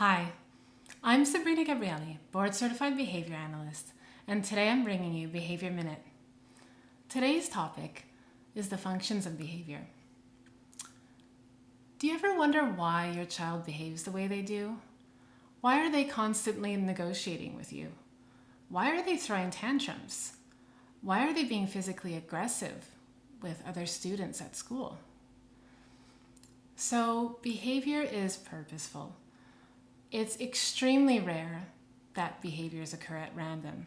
Hi, I'm Sabrina Gabrielli, Board Certified Behavior Analyst, and today I'm bringing you Behavior Minute. Today's topic is the functions of behavior. Do you ever wonder why your child behaves the way they do? Why are they constantly negotiating with you? Why are they throwing tantrums? Why are they being physically aggressive with other students at school? So, behavior is purposeful. It's extremely rare that behaviors occur at random.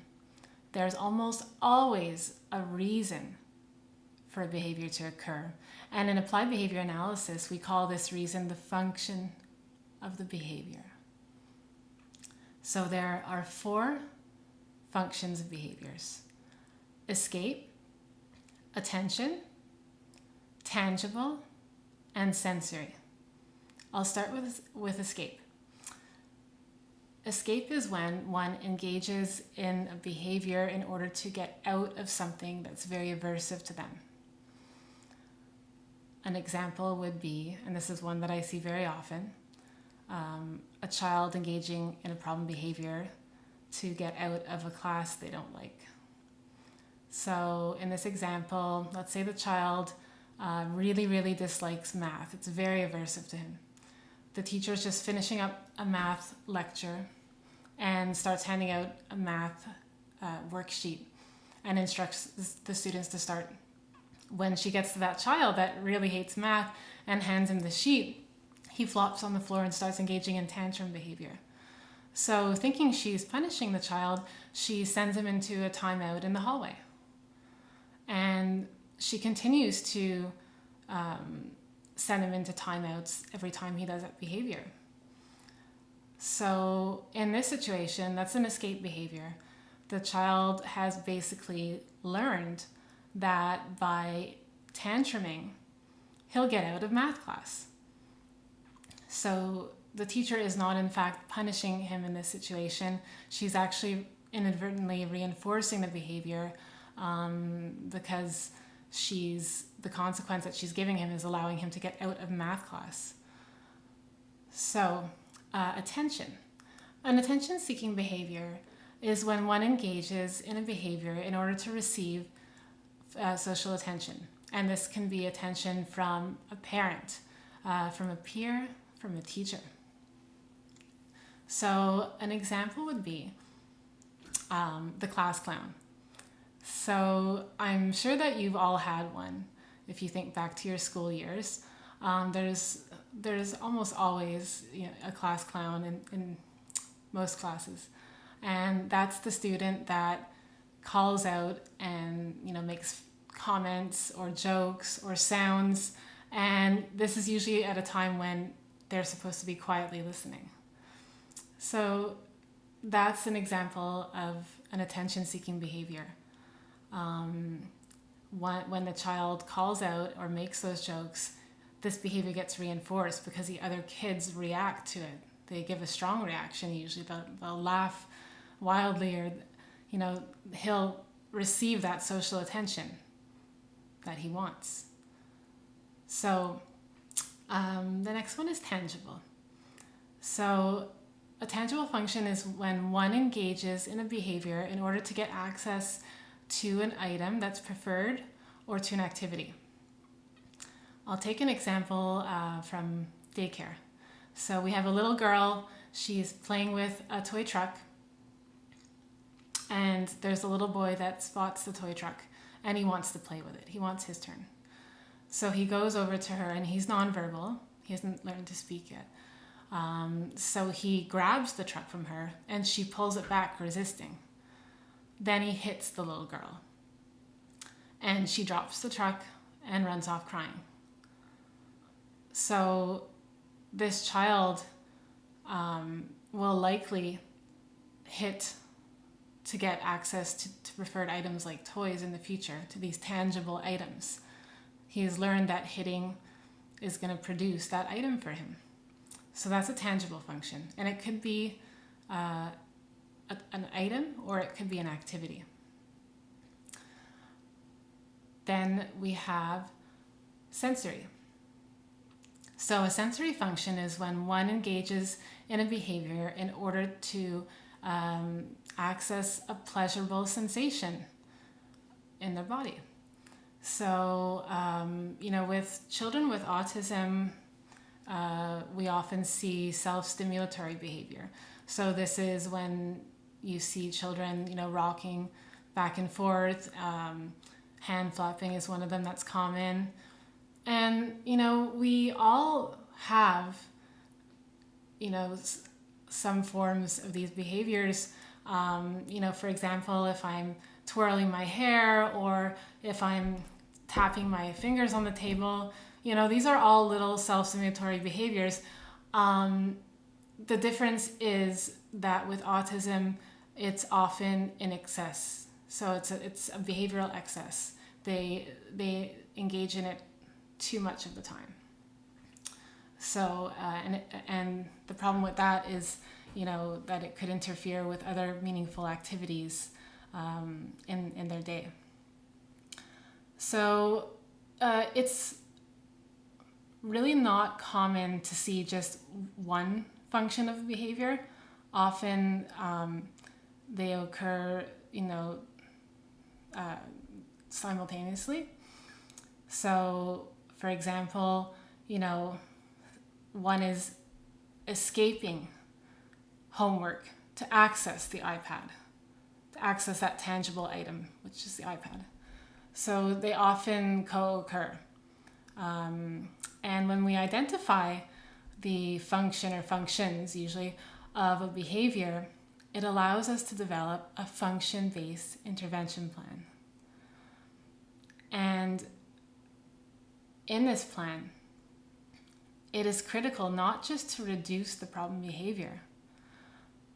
There's almost always a reason for a behavior to occur. And in applied behavior analysis, we call this reason the function of the behavior. So there are 4 functions of behaviors: escape, attention, tangible, and sensory. I'll start with escape. Escape is when one engages in a behavior in order to get out of something that's very aversive to them. An example would be, and this is one that I see very often, a child engaging in a problem behavior to get out of a class they don't like. So in this example, let's say the child really dislikes math. It's very aversive to him. The teacher is just finishing up a math lecture and starts handing out a math worksheet and instructs the students to start. When she gets to that child that really hates math and hands him the sheet, he flops on the floor and starts engaging in tantrum behavior. So thinking she's punishing the child, she sends him into a timeout in the hallway. And she continues to send him into timeouts every time he does that behavior. So in this situation, that's an escape behavior. The child has basically learned that by tantruming, he'll get out of math class. So the teacher is not in fact punishing him in this situation. She's actually inadvertently reinforcing the behavior because the consequence that she's giving him is allowing him to get out of math class. So, attention. An attention-seeking behavior is when one engages in a behavior in order to receive social attention. And this can be attention from a parent, from a peer, from a teacher. So an example would be the class clown. So I'm sure that you've all had one. If you think back to your school years, there's almost always a class clown in most classes, and that's the student that calls out and makes comments or jokes or sounds, and this is usually at a time when they're supposed to be quietly listening. So that's an example of an attention-seeking behavior. When the child calls out or makes those jokes, this behavior gets reinforced because the other kids react to it. They give a strong reaction usually. They'll laugh wildly, or he'll receive that social attention that he wants. So the next one is tangible. So a tangible function is when one engages in a behavior in order to get access to an item that's preferred or to an activity. I'll take an example from daycare. So we have a little girl, she's playing with a toy truck, and there's a little boy that spots the toy truck and he wants to play with it. He wants his turn. So he goes over to her, and he's nonverbal. He hasn't learned to speak yet. So he grabs the truck from her and she pulls it back, resisting. Then he hits the little girl and she drops the truck and runs off crying. So this child will likely hit to get access to preferred items like toys in the future, to these tangible items. He's learned that hitting is going to produce that item for him. So that's a tangible function, and it could be an item or it could be an activity. Then we have sensory. So a sensory function is when one engages in a behavior in order to access a pleasurable sensation in their body. So, with children with autism, we often see self-stimulatory behavior. So this is when you see children, rocking back and forth. Hand flapping is one of them that's common. And, we all have, some forms of these behaviors. For example, if I'm twirling my hair or if I'm tapping my fingers on the table, these are all little self-stimulatory behaviors. The difference is that with autism, it's often in excess. So it's a behavioral excess. They engage in it too much of the time. So and the problem with that is, that it could interfere with other meaningful activities in their day. So it's really not common to see just one function of behavior. Often they occur, simultaneously. So, for example, one is escaping homework to access the iPad, to access that tangible item, which is the iPad. So they often co-occur. And when we identify the function or functions, usually, of a behavior, it allows us to develop a function-based intervention plan. And in this plan, it is critical not just to reduce the problem behavior,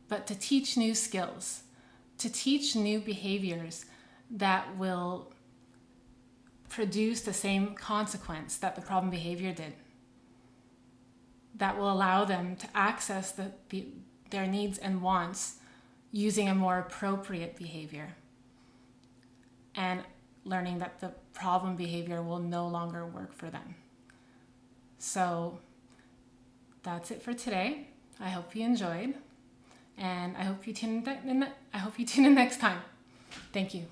but to teach new skills, to teach new behaviors that will produce the same consequence that the problem behavior did, that will allow them to access their needs and wants using a more appropriate behavior, and learning that the problem behavior will no longer work for them. So that's it for today. I hope you enjoyed, and I hope you tune in next time. Thank you.